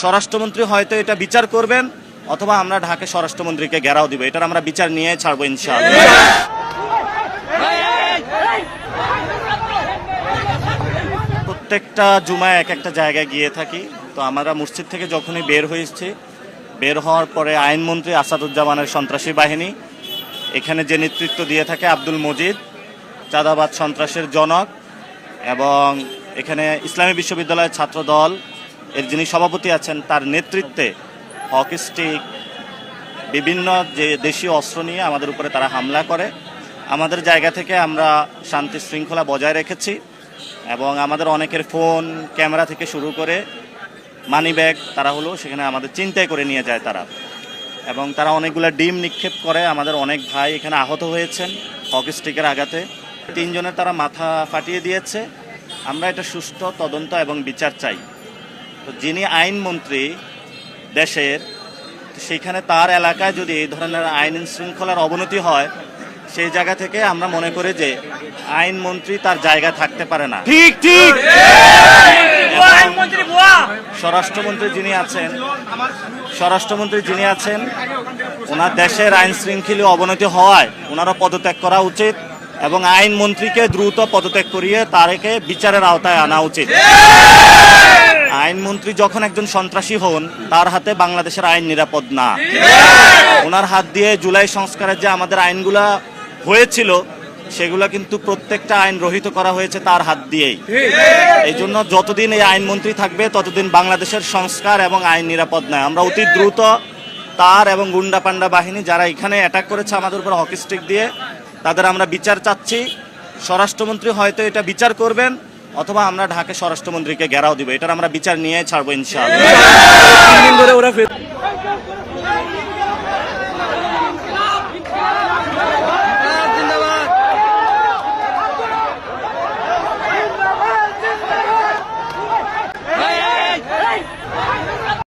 স্বরাষ্ট্রমন্ত্রী হয়তো এটা বিচার করবেন অথবা আমরা ঢাকা স্বরাষ্ট্রমন্ত্রীকে ঘেরাও দিব। এটার আমরা বিচার নিয়ে ছাড়বো ইনশাআল্লাহ। প্রত্যেকটা জুমায় এক একটা জায়গায় গিয়ে থাকি। তো আমরা মসজিদ থেকে যখনই বের হয়েছি, বের হওয়ার পরে আইনমন্ত্রী আসাদুজ্জামানের সন্ত্রাসী বাহিনী এখানে যে নেতৃত্ব দিয়ে থাকে আব্দুল মজিদ, চাঁদাবাদ সন্ত্রাসের জনক, এবং এখানে ইসলামী বিশ্ববিদ্যালয়ের ছাত্র দল এর যিনি সভাপতি আছেন তার নেতৃত্বে হকি স্টিক বিভিন্ন যে দেশীয় অস্ত্র নিয়ে আমাদের উপরে তারা হামলা করে। আমাদের জায়গা থেকে আমরা শান্তি শৃঙ্খলা বজায় রেখেছি এবং আমাদের অনেকের ফোন ক্যামেরা থেকে শুরু করে মানি ব্যাগ তারা সেখানে আমাদের ছিনতাই করে নিয়ে যায় তারা, এবং তারা অনেকগুলো ডিম নিক্ষেপ করে। আমাদের অনেক ভাই এখানে আহত হয়েছেন হকি স্টিকের আঘাতে। 3 জনের তারা মাথা ফাটিয়ে দিয়েছে। আমরা এটা সুষ্ঠু তদন্ত এবং বিচার চাই। তো যিনি আইনমন্ত্রী দেশের, সেইখানে তার এলাকায় যদি এই ধরনের আইন শৃঙ্খলার অবনতি হয়, সেই জায়গা থেকে আমরা মনে করি যে আইনমন্ত্রী তার জায়গায় থাকতে পারে না। ঠিক ঠিক। স্বরাষ্ট্রমন্ত্রী যিনি আছেন ওনার দেশের আইন শৃঙ্খলা অবনতি হওয়ায় ওনারা পদত্যাগ করা উচিত এবং আইনমন্ত্রীকে দ্রুত পদত্যাগ করিয়ে তারকে বিচারের আওতায় আনা উচিত। আইনমন্ত্রী যখন একজন সন্ত্রাসী হন, তার হাতে বাংলাদেশের আইন নিরাপদ না। ওনার হাত দিয়ে জুলাই সংস্কারের যে আমাদের আইনগুলা হয়েছিল সেগুলা কিন্তু প্রত্যেকটা আইন রহিত করা হয়েছে তার হাত দিয়েই। এই জন্য যতদিন এই আইনমন্ত্রী থাকবে ততদিন বাংলাদেশের সংস্কার এবং আইন নিরাপদ নয়। আমরা অতি দ্রুত তার এবং গুন্ডা পান্ডা বাহিনী যারা এখানে অ্যাটাক করেছে আমাদের উপর হকি স্টিক দিয়ে, তাদের আমরা বিচার চাচ্ছি। স্বরাষ্ট্রমন্ত্রী হয়তো এটা বিচার করবেন অথবা আমরা ঢাকা স্বরাষ্ট্রমন্ত্রীকে ঘেরাও দিব। এটার আমরা বিচার নিয়ে ছাড়বো ইনশাআল্লাহ।